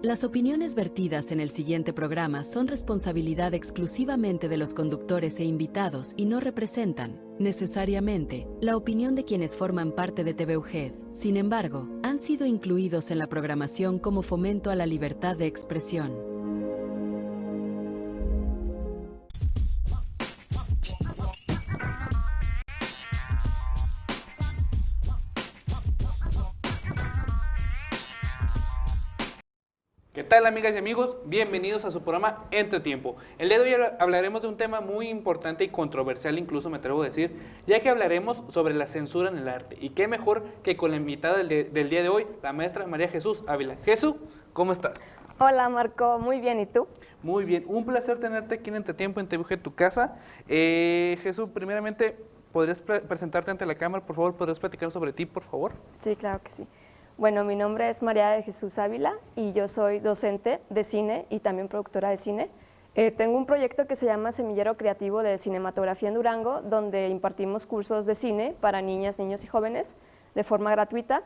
Las opiniones vertidas en el siguiente programa son responsabilidad exclusivamente de los conductores e invitados y no representan, necesariamente, la opinión de quienes forman parte de TV UGED. Sin embargo, han sido incluidos en la programación como fomento a la libertad de expresión. ¿Qué tal, amigas y amigos? Bienvenidos a su programa Entretiempo. El día de hoy hablaremos de un tema muy importante y controversial, incluso me atrevo a decir, ya que hablaremos sobre la censura en el arte. Y qué mejor que con la invitada del día de hoy, la maestra María Jesús Ávila. Jesús, ¿cómo estás? Hola, Marco, muy bien, ¿y tú? Muy bien, un placer tenerte aquí en Entretiempo, en TVG Tu Casa. Jesús, primeramente, ¿podrías presentarte ante la cámara, por favor? ¿Podrías platicar sobre ti, por favor? Sí, claro que sí. Bueno, mi nombre es María de Jesús Ávila y yo soy docente de cine y también productora de cine. Tengo un proyecto que se llama Semillero Creativo de Cinematografía en Durango, donde impartimos cursos de cine para niñas, niños y jóvenes de forma gratuita.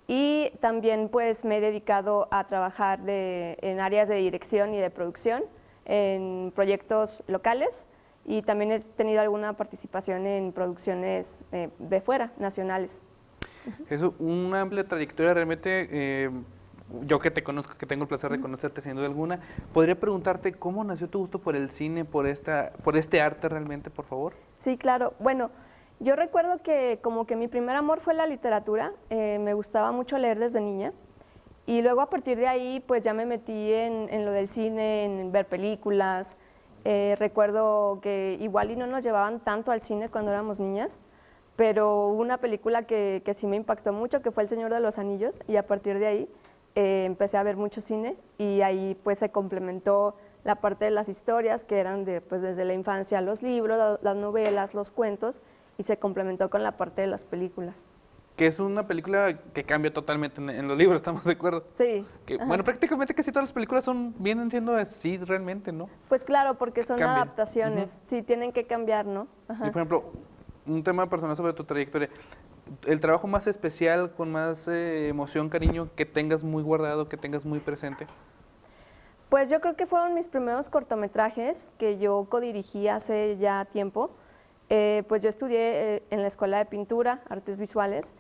Y también pues me he dedicado a trabajar en áreas de dirección y de producción en proyectos locales y también he tenido alguna participación en producciones de fuera, nacionales. Jesús, una amplia trayectoria realmente, yo que te conozco, que tengo el placer de conocerte sin duda alguna, podría preguntarte cómo nació tu gusto por el cine, por este arte realmente, por favor. Sí, claro. Bueno, yo recuerdo que como que mi primer amor fue la literatura, me gustaba mucho leer desde niña y luego a partir de ahí pues ya me metí en lo del cine, en ver películas. Recuerdo que igual y no nos llevaban tanto al cine cuando éramos niñas, pero hubo una película que sí me impactó mucho, que fue El Señor de los Anillos, y a partir de ahí empecé a ver mucho cine, y ahí pues se complementó la parte de las historias, que eran pues desde la infancia los libros, las novelas, los cuentos, y se complementó con la parte de las películas. Que es una película que cambia totalmente en los libros, ¿estamos de acuerdo? Sí. Bueno, prácticamente casi todas las películas vienen siendo así realmente, ¿no? Pues claro, porque son Cambian. adaptaciones, sí, tienen que cambiar, ¿no? Y por ejemplo, un tema personal sobre tu trayectoria, el trabajo más especial, con más emoción, cariño, que tengas muy guardado, que tengas muy presente. Pues yo creo que fueron mis primeros cortometrajes que yo codirigí hace ya tiempo. Pues yo estudié en la Escuela de Pintura, Artes Visuales,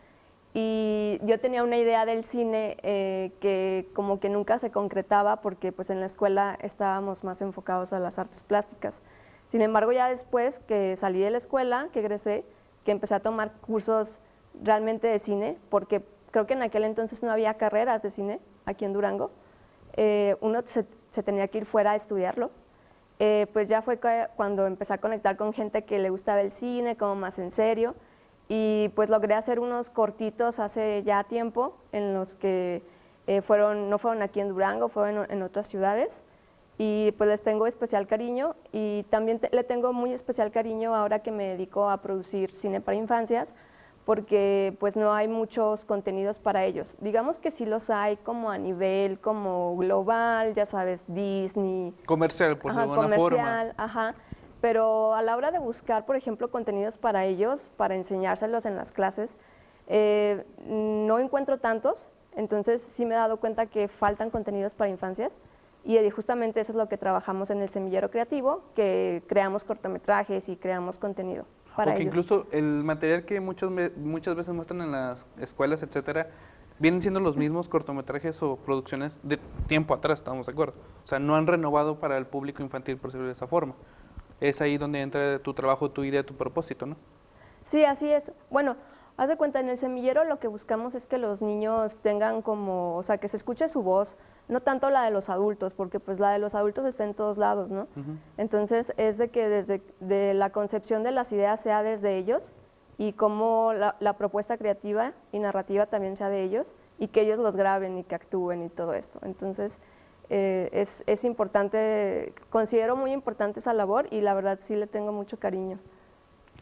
y yo tenía una idea del cine que como que nunca se concretaba porque pues en la escuela estábamos más enfocados a las artes plásticas. Sin embargo, ya después que salí de la escuela, que egresé, que empecé a tomar cursos realmente de cine, porque creo que en aquel entonces no había carreras de cine aquí en Durango, uno se tenía que ir fuera a estudiarlo. Pues ya fue cuando empecé a conectar con gente que le gustaba el cine, como más en serio, y pues logré hacer unos cortitos hace ya tiempo, en los que no fueron aquí en Durango, fueron en otras ciudades, y pues les tengo especial cariño, y también le tengo muy especial cariño ahora que me dedico a producir cine para infancias, porque pues no hay muchos contenidos para ellos. Digamos que sí los hay como a nivel como global, ya sabes, Disney. Comercial, por de alguna comercial, forma. Ajá, pero a la hora de buscar, por ejemplo, contenidos para ellos, para enseñárselos en las clases, no encuentro tantos, entonces sí me he dado cuenta que faltan contenidos para infancias, y justamente eso es lo que trabajamos en el Semillero Creativo, que creamos cortometrajes y creamos contenido para ellos. Incluso el material que muchas veces muestran en las escuelas, etcétera, vienen siendo los mismos cortometrajes o producciones de tiempo atrás, estamos de acuerdo. O sea, no han renovado para el público infantil, por decirlo de esa forma. Es ahí donde entra tu trabajo, tu idea, tu propósito, ¿no? Sí, así es. Bueno, haz de cuenta, en el semillero lo que buscamos es que los niños tengan como, o sea, que se escuche su voz, no tanto la de los adultos, porque pues la de los adultos está en todos lados, ¿no? Entonces es de que desde la concepción de las ideas sea desde ellos, y cómo la propuesta creativa y narrativa también sea de ellos, y que ellos los graben y que actúen y todo esto. Entonces es importante, considero muy importante esa labor, y la verdad sí le tengo mucho cariño.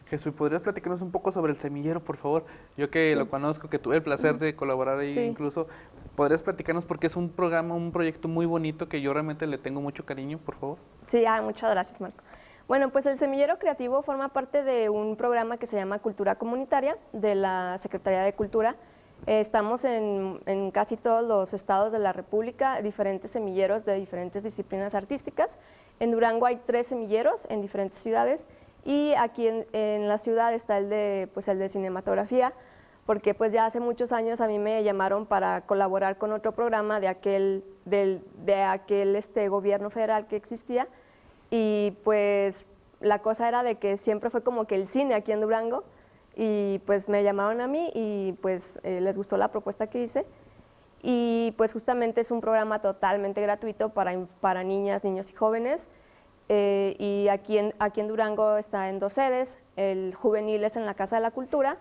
Jesús, ¿podrías platicarnos un poco sobre el Semillero, por favor? Yo que lo conozco, que tuve el placer de colaborar ahí incluso, ¿podrías platicarnos porque es un programa, un proyecto muy bonito que yo realmente le tengo mucho cariño, por favor? Sí, muchas gracias, Marco. Bueno, pues el Semillero Creativo forma parte de un programa que se llama Cultura Comunitaria de la Secretaría de Cultura, Estamos en casi todos los estados de la República, diferentes semilleros de diferentes disciplinas artísticas. En Durango hay 3 semilleros en diferentes ciudades y aquí en la ciudad está el de cinematografía, porque pues ya hace muchos años a mí me llamaron para colaborar con otro programa de aquel gobierno federal que existía, y pues la cosa era de que siempre fue como que el cine aquí en Durango, y pues me llamaron a mí y pues les gustó la propuesta que hice, y pues justamente es un programa totalmente gratuito para niñas, niños y jóvenes, y aquí en Durango está en 2 sedes, el juvenil es en la Casa de la Cultura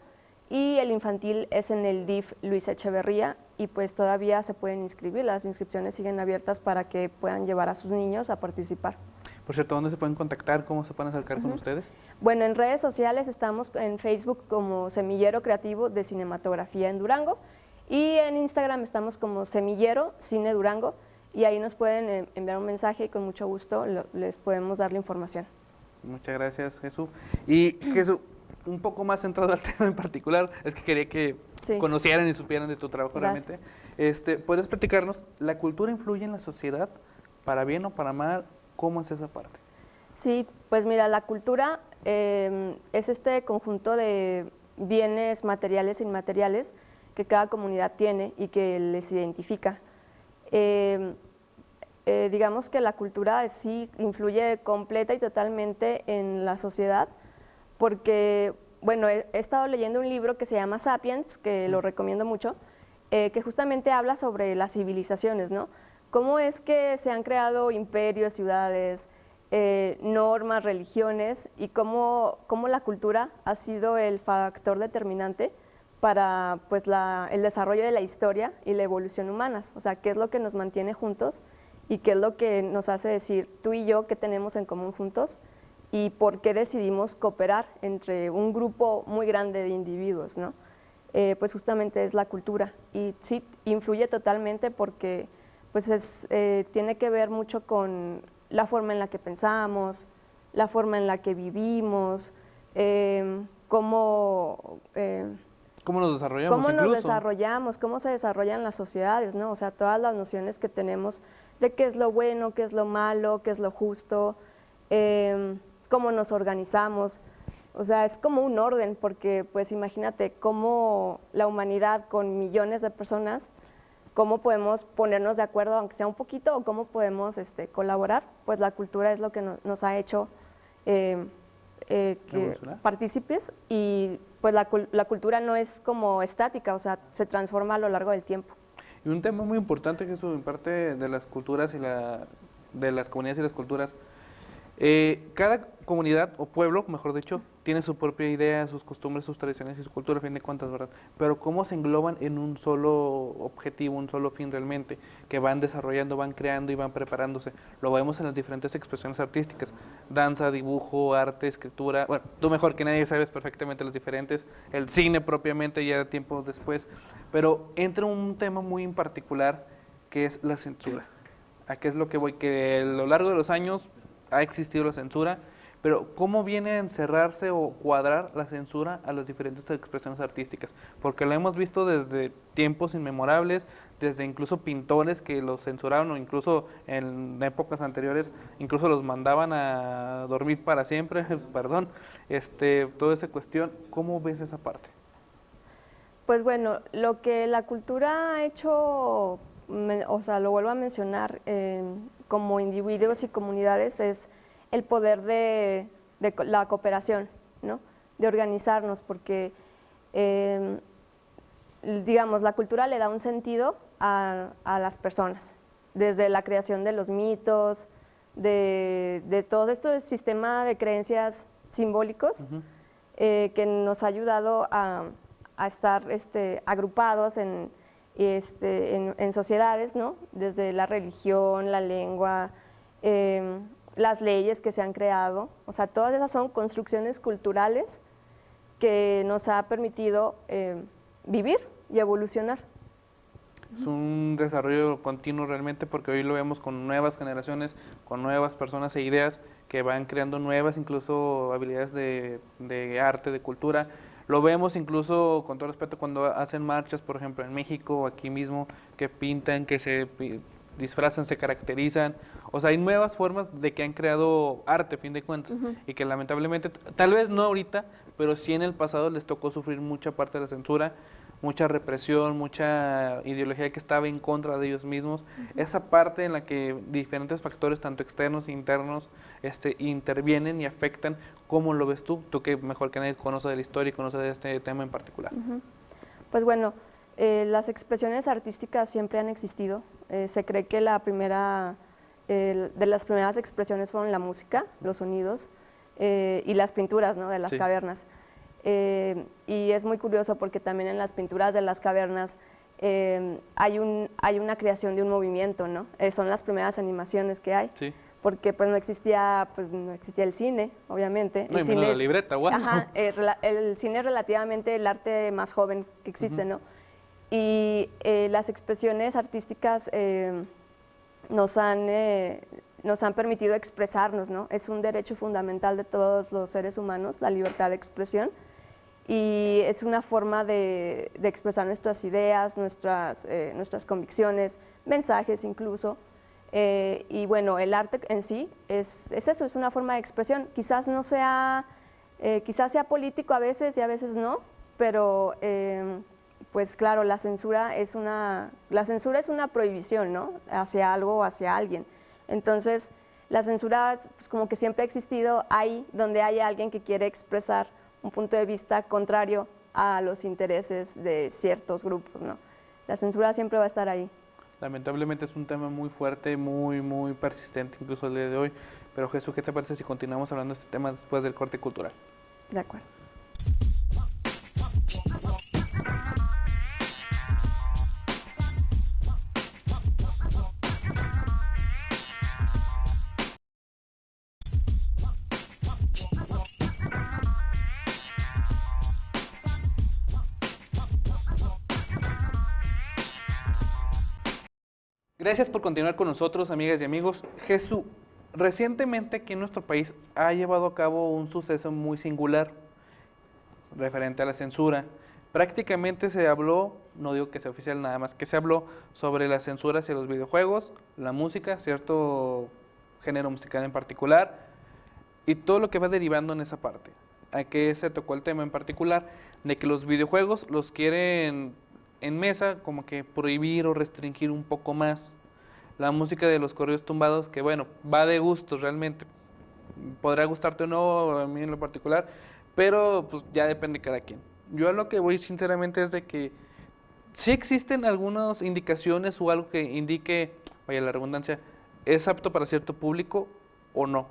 y el infantil es en el DIF Luis Echeverría, y pues todavía se pueden inscribir, las inscripciones siguen abiertas para que puedan llevar a sus niños a participar. Por cierto, ¿dónde se pueden contactar? ¿Cómo se pueden acercar con ustedes? Bueno, en redes sociales estamos en Facebook como Semillero Creativo de Cinematografía en Durango, y en Instagram estamos como Semillero Cine Durango, y ahí nos pueden enviar un mensaje y con mucho gusto les podemos dar la información. Muchas gracias, Jesús. Y Jesús, un poco más centrado al tema en particular, es que quería que conocieran y supieran de tu trabajo. Gracias. Realmente. ¿Puedes platicarnos, la cultura influye en la sociedad, para bien o para mal? ¿Cómo es esa parte? Sí, pues mira, la cultura es este conjunto de bienes materiales e inmateriales que cada comunidad tiene y que les identifica. Digamos que la cultura sí influye completa y totalmente en la sociedad, porque, bueno, he estado leyendo un libro que se llama Sapiens, que lo recomiendo mucho, que justamente habla sobre las civilizaciones, ¿no? Cómo es que se han creado imperios, ciudades, normas, religiones, y cómo la cultura ha sido el factor determinante para pues, el desarrollo de la historia y la evolución humanas. O sea, qué es lo que nos mantiene juntos y qué es lo que nos hace decir tú y yo qué tenemos en común juntos y por qué decidimos cooperar entre un grupo muy grande de individuos, ¿no? Pues justamente es la cultura, y sí, influye totalmente porque pues tiene que ver mucho con la forma en la que pensamos, la forma en la que vivimos, cómo nos desarrollamos cómo incluso. nos desarrollamos, cómo se desarrollan las sociedades, ¿no? O sea, todas las nociones que tenemos de qué es lo bueno, qué es lo malo, qué es lo justo, cómo nos organizamos. O sea, es como un orden, porque pues imagínate cómo la humanidad con millones de personas, cómo podemos ponernos de acuerdo, aunque sea un poquito, o cómo podemos colaborar. Pues la cultura es lo que nos ha hecho partícipes, y pues la cultura no es como estática, o sea, se transforma a lo largo del tiempo. Y un tema muy importante, Jesús, en parte de las culturas y de las comunidades y las culturas, cada comunidad o pueblo, mejor dicho, tiene su propia idea, sus costumbres, sus tradiciones y su cultura, a fin de cuentas, ¿verdad? Pero cómo se engloban en un solo objetivo, un solo fin realmente, que van desarrollando, van creando y van preparándose. Lo vemos en las diferentes expresiones artísticas, danza, dibujo, arte, escritura. Bueno, tú mejor que nadie sabes perfectamente las diferentes, el cine propiamente ya tiempo después, pero entra un tema muy en particular que es la censura. ¿A qué es lo que voy? Que a lo largo de los años ha existido la censura, pero ¿cómo viene a encerrarse o cuadrar la censura a las diferentes expresiones artísticas? Porque lo hemos visto desde tiempos inmemorables, desde incluso pintores que los censuraron, o incluso en épocas anteriores, incluso los mandaban a dormir para siempre, perdón, toda esa cuestión. ¿Cómo ves esa parte? Pues bueno, lo que la cultura ha hecho, o sea, lo vuelvo a mencionar, como individuos y comunidades, es el poder de la cooperación, ¿no? De organizarnos, porque digamos, la cultura le da un sentido a las personas, desde la creación de los mitos, de todo este sistema de creencias simbólicos, que nos ha ayudado a estar agrupados en sociedades, ¿no? Desde la religión, la lengua, las leyes que se han creado. O sea, todas esas son construcciones culturales que nos ha permitido vivir y evolucionar. Es un desarrollo continuo realmente, porque hoy lo vemos con nuevas generaciones, con nuevas personas e ideas que van creando nuevas incluso habilidades de arte, de cultura, Lo vemos incluso, con todo respeto, cuando hacen marchas, por ejemplo, en México o aquí mismo, que pintan, que disfrazan, se caracterizan. O sea, hay nuevas formas de que han creado arte, a fin de cuentas, y que lamentablemente, tal vez no ahorita, pero sí en el pasado les tocó sufrir mucha parte de la censura, mucha represión, mucha ideología que estaba en contra de ellos mismos. Esa parte en la que diferentes factores, tanto externos e internos, intervienen y afectan. ¿Cómo lo ves tú? Tú que mejor que nadie conoces de la historia y conoces de este tema en particular. Pues bueno, las expresiones artísticas siempre han existido. Se cree que de las primeras expresiones fueron la música, los sonidos y las pinturas, ¿no?, de las cavernas. Y es muy curioso porque también en las pinturas de las cavernas hay una creación de un movimiento, ¿no? Son las primeras animaciones que hay. Sí. Porque pues no existía el cine, obviamente. No, y menos la libreta, wow. Ajá, el cine es relativamente el arte más joven que existe, ¿no? Y las expresiones artísticas nos han permitido expresarnos, ¿no? Es un derecho fundamental de todos los seres humanos, la libertad de expresión, y es una forma de expresar nuestras ideas, nuestras convicciones, mensajes incluso. Y bueno, el arte en sí es eso, es una forma de expresión. Quizás sea político a veces y a veces no, pero pues claro, la censura es una prohibición, ¿no?, hacia algo o hacia alguien. Entonces, la censura pues como que siempre ha existido ahí donde hay alguien que quiere expresar un punto de vista contrario a los intereses de ciertos grupos, ¿no? La censura siempre va a estar ahí. Lamentablemente es un tema muy fuerte, muy, muy persistente, incluso el día de hoy. Pero Jesús, ¿qué te parece si continuamos hablando de este tema después del corte cultural? De acuerdo. Gracias por continuar con nosotros, amigas y amigos. Jesús, recientemente aquí en nuestro país ha llevado a cabo un suceso muy singular referente a la censura. Prácticamente se habló, no digo que sea oficial, nada más que se habló sobre la censura hacia los videojuegos, la música, cierto género musical en particular, y todo lo que va derivando en esa parte. Aquí se tocó el tema en particular de que los videojuegos los quieren en mesa como que prohibir o restringir un poco más. La música de los corridos tumbados, que bueno, va de gustos realmente, podrá gustarte o no, a mí en lo particular, pero pues ya depende de cada quien. Yo a lo que voy sinceramente es de que sí existen algunas indicaciones o algo que indique, vaya la redundancia, es apto para cierto público o no.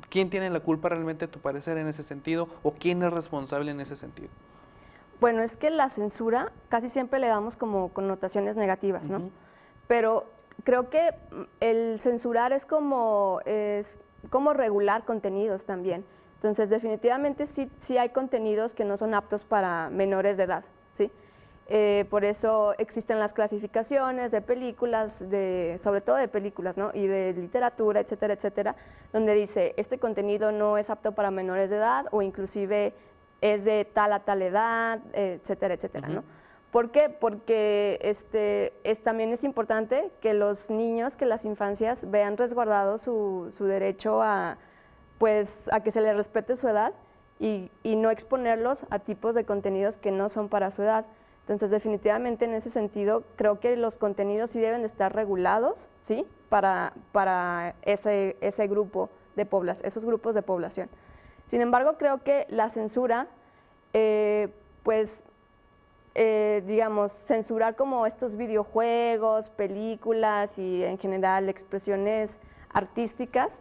¿Quién tiene la culpa realmente, a tu parecer, en ese sentido? ¿O quién es responsable en ese sentido? Bueno, es que la censura casi siempre le damos como connotaciones negativas, ¿no? Pero creo que el censurar es como regular contenidos también. Entonces, definitivamente sí hay contenidos que no son aptos para menores de edad, ¿sí? Por eso existen las clasificaciones de películas, sobre todo de películas, ¿no?, y de literatura, etcétera, etcétera, donde dice, este contenido no es apto para menores de edad o inclusive es de tal a tal edad, etcétera, etcétera, ¿no? ¿Por qué? Porque también es importante que los niños, que las infancias vean resguardado su derecho a que se les respete su edad y no exponerlos a tipos de contenidos que no son para su edad. Entonces, definitivamente en ese sentido, creo que los contenidos sí deben de estar regulados, ¿sí?, para ese grupo de población, esos grupos de población. Sin embargo, creo que la censura, digamos, censurar como estos videojuegos, películas y en general expresiones artísticas,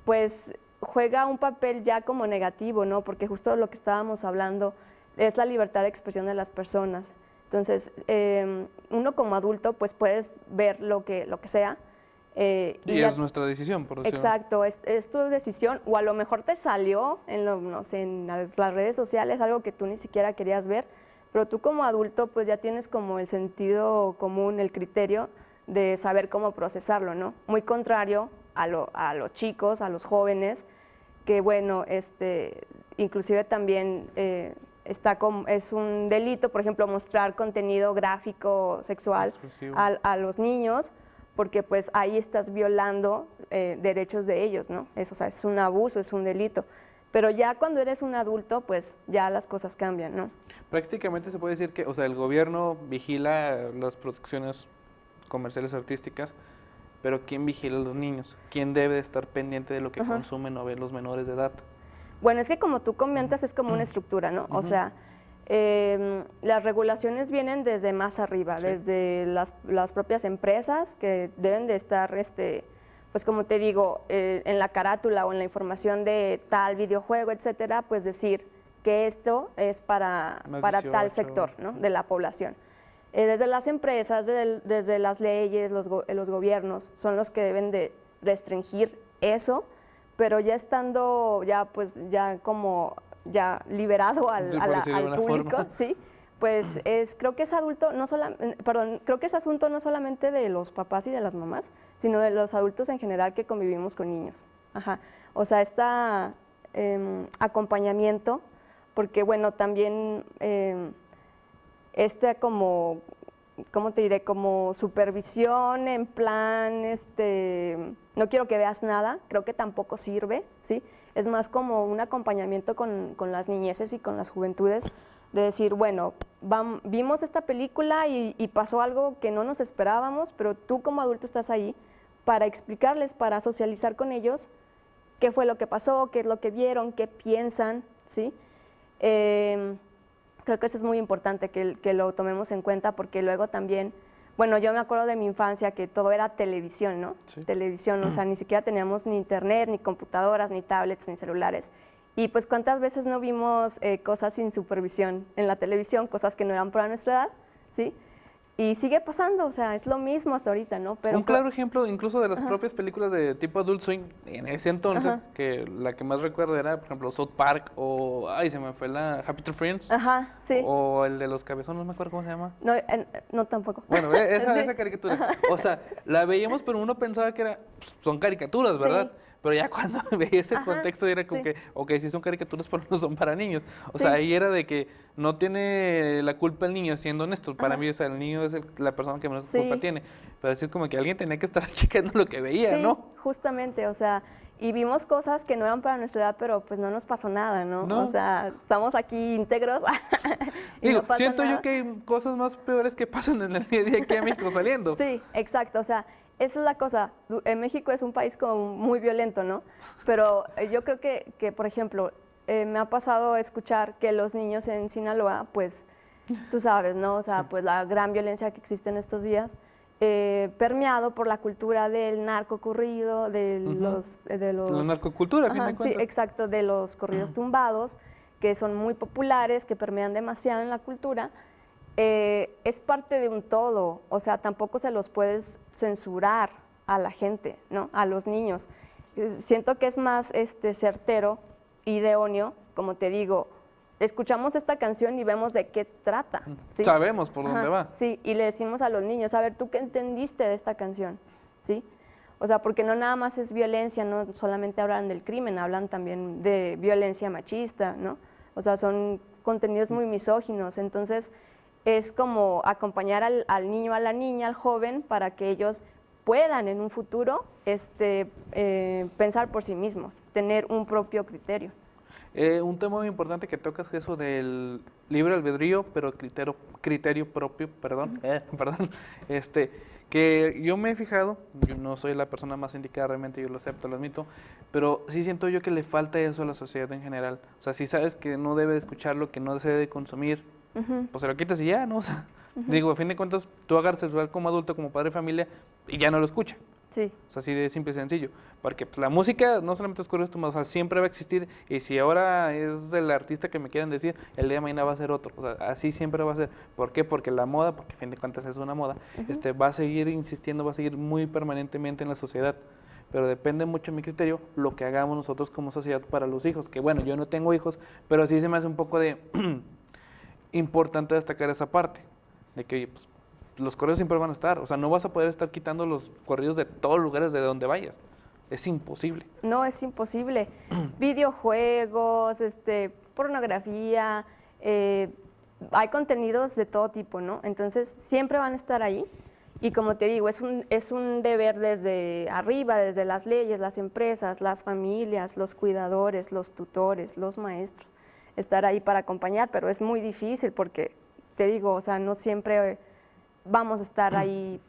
pues juega un papel ya como negativo, ¿no? Porque justo lo que estábamos hablando es la libertad de expresión de las personas. Entonces, uno como adulto pues puedes ver lo que sea, y es nuestra decisión, por decirlo. Exacto, es tu decisión, o a lo mejor te salió no sé, en las redes sociales algo que tú ni siquiera querías ver, pero tú como adulto pues ya tienes como el sentido común, el criterio de saber cómo procesarlo, ¿no? Muy contrario a los chicos, a los jóvenes, que bueno, inclusive también es un delito, por ejemplo, mostrar contenido gráfico sexual a los niños, porque pues ahí estás violando derechos de ellos, ¿no? O sea, es un abuso, es un delito. Pero ya cuando eres un adulto, pues ya las cosas cambian, ¿no? Prácticamente se puede decir que, o sea, el gobierno vigila las producciones comerciales artísticas, pero ¿quién vigila a los niños? ¿Quién debe estar pendiente de lo que consumen o ven los menores de edad? Bueno, es que como tú comentas, es como una estructura, ¿no? O sea, las regulaciones vienen desde más arriba, desde las propias empresas que deben de estar, pues como te digo, en la carátula o en la información de tal videojuego, etcétera, pues decir que esto es para tal sector, ¿no? De la población. Desde las empresas, desde las leyes, los gobiernos son los que deben de restringir eso, pero ya estando ya liberado al público, sí, pues creo que es creo que es asunto no solamente de los papás y de las mamás, sino de los adultos en general que convivimos con niños. Ajá. O sea, acompañamiento, porque bueno, también ¿cómo te diré? Como supervisión en plan, no quiero que veas nada, creo que tampoco sirve, ¿sí? Es más como un acompañamiento con las niñeces y con las juventudes, de decir, bueno, vimos esta película y pasó algo que no nos esperábamos, pero tú como adulto estás ahí para explicarles, para socializar con ellos qué fue lo que pasó, qué es lo que vieron, qué piensan, ¿sí? Creo que eso es muy importante que lo tomemos en cuenta, porque luego también, bueno, yo me acuerdo de mi infancia que todo era televisión, ¿no? Sí. Televisión, o sea, ni siquiera teníamos ni internet, ni computadoras, ni tablets, ni celulares. Y pues cuántas veces no vimos cosas sin supervisión en la televisión, cosas que no eran para nuestra edad, ¿sí? Y sigue pasando, o sea, es lo mismo hasta ahorita, ¿no? Pero un claro ejemplo incluso de las propias películas de tipo Adult Swim en ese entonces, que la que más recuerdo era, por ejemplo, South Park o, se me fue la Happy Tree Friends. Sí. O el de los cabezones, no me acuerdo cómo se llama. No tampoco. Bueno, esa caricatura. O sea, la veíamos, pero uno pensaba que son caricaturas, ¿verdad? Sí. Pero ya cuando veías el contexto era como que, ok, sí son caricaturas, pero no son para niños. O sea, ahí era de que no tiene la culpa el niño, siendo honesto. Para mí, o sea, el niño es la persona que menos culpa tiene. Pero es como que alguien tenía que estar checando lo que veía, ¿no? Justamente, o sea, y vimos cosas que no eran para nuestra edad, pero pues no nos pasó nada, ¿no? O sea, estamos aquí íntegros. Digo, no siento nada. Yo que hay cosas más peores que pasan en el día a día aquí a México saliendo. Sí, exacto, o sea, esa es la cosa. México es un país como muy violento, ¿no? Pero yo creo que por ejemplo, me ha pasado escuchar que los niños en Sinaloa, pues, tú sabes, ¿no? O sea, pues la gran violencia que existe en estos días, permeado por la cultura del narcocorrido, la narcocultura, a fin de cuentas. Sí, exacto, de los corridos tumbados, que son muy populares, que permean demasiado en la cultura. Es parte de un todo, o sea, tampoco se los puedes censurar a la gente, ¿no? A los niños. Siento que es más certero, idóneo, como te digo, escuchamos esta canción y vemos de qué trata. ¿Sí? Sabemos por dónde va. Sí, y le decimos a los niños, a ver, ¿tú qué entendiste de esta canción? ¿Sí? O sea, porque no nada más es violencia, no solamente hablan del crimen, hablan también de violencia machista, ¿no? O sea, son contenidos muy misóginos, entonces es como acompañar al niño, a la niña, al joven, para que ellos puedan en un futuro pensar por sí mismos, tener un propio criterio. Un tema muy importante que tocas es eso del libre albedrío, pero criterio propio, perdón, que yo me he fijado, yo no soy la persona más indicada realmente, yo lo acepto, lo admito, pero sí siento yo que le falta eso a la sociedad en general. O sea, si sabes que no debe de escucharlo, que no se debe de consumir, pues se lo quitas y ya, ¿no? O sea, digo, a fin de cuentas, tú agarras el celular como adulto, como padre de familia, y ya no lo escucha. Sí. O sea, así de simple y sencillo. Porque pues, la música no solamente es corridos tumbados, o sea, siempre va a existir. Y si ahora es el artista que me quieran decir, el día de mañana va a ser otro. O sea, así siempre va a ser. ¿Por qué? Porque la moda, porque a fin de cuentas es una moda, va a seguir insistiendo, va a seguir muy permanentemente en la sociedad. Pero depende mucho, en mi criterio, lo que hagamos nosotros como sociedad para los hijos. Que bueno, yo no tengo hijos, pero sí se me hace un poco de importante destacar esa parte. De que, oye, pues, los correos siempre van a estar, o sea, no vas a poder estar quitando los correos de todos los lugares de donde vayas. es imposible. No, es imposible. Videojuegos, pornografía, hay contenidos de todo tipo, ¿no? Entonces, siempre van a estar ahí. Y como te digo, es un deber desde arriba, desde las leyes, las empresas, las familias, los cuidadores, los tutores, los maestros, estar ahí para acompañar, pero es muy difícil porque, te digo, o sea, no siempre vamos a estar ahí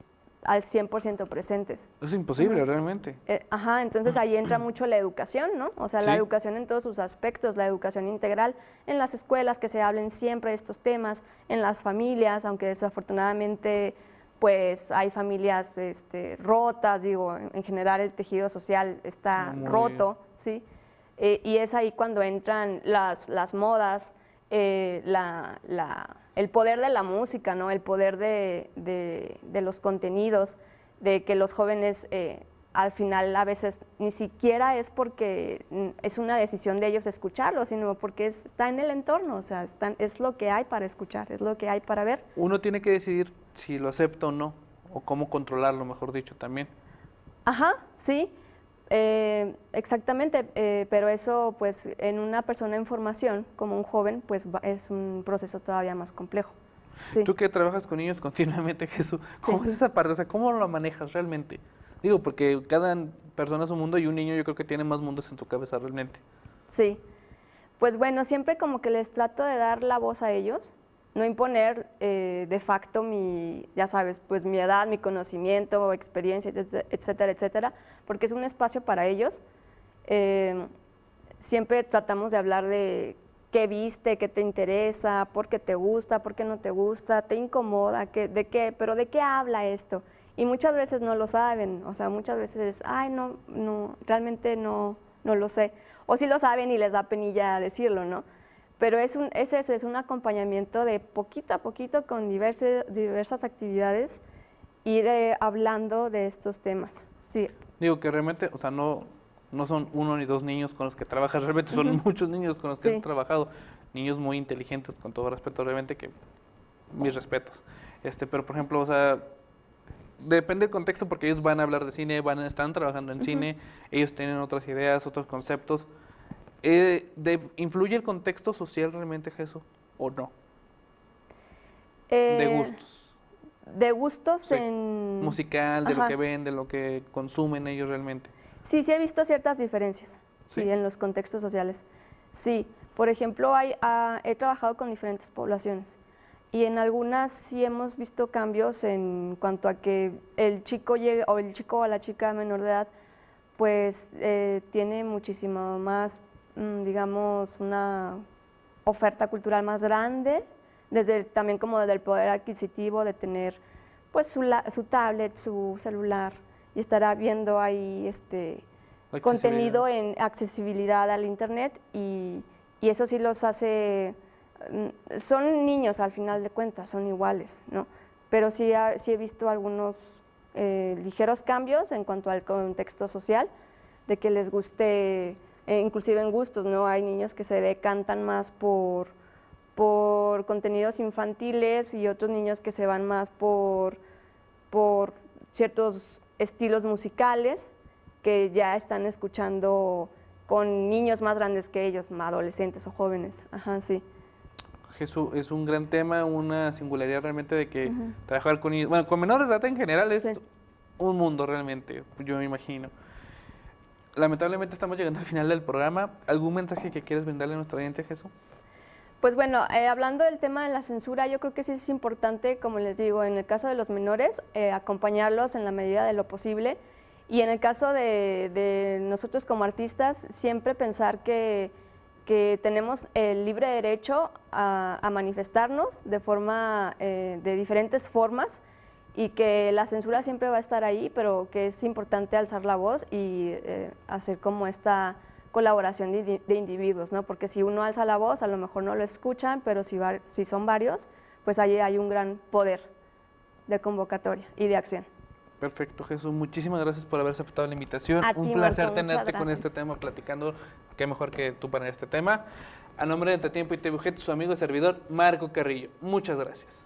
al 100% presentes. Es imposible, realmente. Entonces ahí entra mucho la educación, ¿no? O sea, la educación en todos sus aspectos, la educación integral, en las escuelas que se hablen siempre de estos temas, en las familias, aunque desafortunadamente pues hay familias rotas, digo, en general el tejido social está roto, ¿sí? Y es ahí cuando entran las modas, el poder de la música, ¿no? El poder de los contenidos, de que los jóvenes al final a veces ni siquiera es porque es una decisión de ellos escucharlo, sino porque está en el entorno, o sea, es lo que hay para escuchar, es lo que hay para ver. Uno tiene que decidir si lo acepta o no, o cómo controlarlo, mejor dicho, también. Ajá, sí. Exactamente, pero eso pues en una persona en formación, como un joven, pues es un proceso todavía más complejo. Sí. Tú que trabajas con niños continuamente, Jesús, ¿cómo es esa parte? O sea, ¿cómo lo manejas realmente? Digo, porque cada persona es un mundo y un niño yo creo que tiene más mundos en su cabeza realmente. Sí, pues bueno, siempre como que les trato de dar la voz a ellos, no imponer de facto ya sabes, pues mi edad, mi conocimiento, experiencia, etcétera, etcétera, porque es un espacio para ellos. Siempre tratamos de hablar de qué viste, qué te interesa, por qué te gusta, por qué no te gusta, te incomoda, pero de qué habla esto. Y muchas veces no lo saben, o sea, muchas veces, ay, no, realmente no lo sé. O sí lo saben y les da penilla decirlo, ¿no? Pero es un acompañamiento de poquito a poquito con diversas actividades, ir hablando de estos temas. Sí. Digo que realmente, o sea, no son 1 ni 2 niños con los que trabajas, realmente son muchos niños con los que has trabajado, niños muy inteligentes, con todo respeto, realmente que mis respetos. Pero por ejemplo, o sea, depende del contexto porque ellos van a hablar de cine, están trabajando en cine, ellos tienen otras ideas, otros conceptos. ¿Influye el contexto social realmente, Jesús, o no? De gustos. De gustos Sí. en... Musical, de lo que ven, de lo que consumen ellos realmente. Sí, he visto ciertas diferencias, sí, en los contextos sociales. Sí, por ejemplo, he trabajado con diferentes poblaciones y en algunas sí hemos visto cambios en cuanto a que el chico o la chica menor de edad pues tiene muchísimo más, digamos, una oferta cultural más grande, también como desde el poder adquisitivo de tener pues su tablet, su celular, y estará viendo ahí contenido en accesibilidad al internet y eso sí los hace, son niños al final de cuentas, son iguales, ¿no? Pero sí he visto algunos ligeros cambios en cuanto al contexto social, de que les guste, inclusive en gustos, ¿no? Hay niños que se decantan más por contenidos infantiles y otros niños que se van más por ciertos estilos musicales que ya están escuchando con niños más grandes que ellos, adolescentes o jóvenes. Ajá, sí. Jesús, es un gran tema, una singularidad realmente de que trabajar con niños, bueno, con menores de edad en general es un mundo realmente, yo me imagino. Lamentablemente estamos llegando al final del programa. ¿Algún mensaje que quieres brindarle a nuestra audiencia, Jesús? Pues bueno, hablando del tema de la censura, yo creo que sí es importante, como les digo, en el caso de los menores, acompañarlos en la medida de lo posible, y en el caso de nosotros como artistas, siempre pensar que tenemos el libre derecho a manifestarnos de diferentes formas, y que la censura siempre va a estar ahí, pero que es importante alzar la voz y hacer como esta colaboración de individuos, ¿no? Porque si uno alza la voz, a lo mejor no lo escuchan, pero si son varios, pues ahí hay un gran poder de convocatoria y de acción. Perfecto, Jesús. Muchísimas gracias por haber aceptado la invitación. A ti, un placer Marco, tenerte con este tema, platicando. Qué mejor que tú para este tema. A nombre de Entretiempo y TVG, su amigo y servidor, Marco Carrillo. Muchas gracias.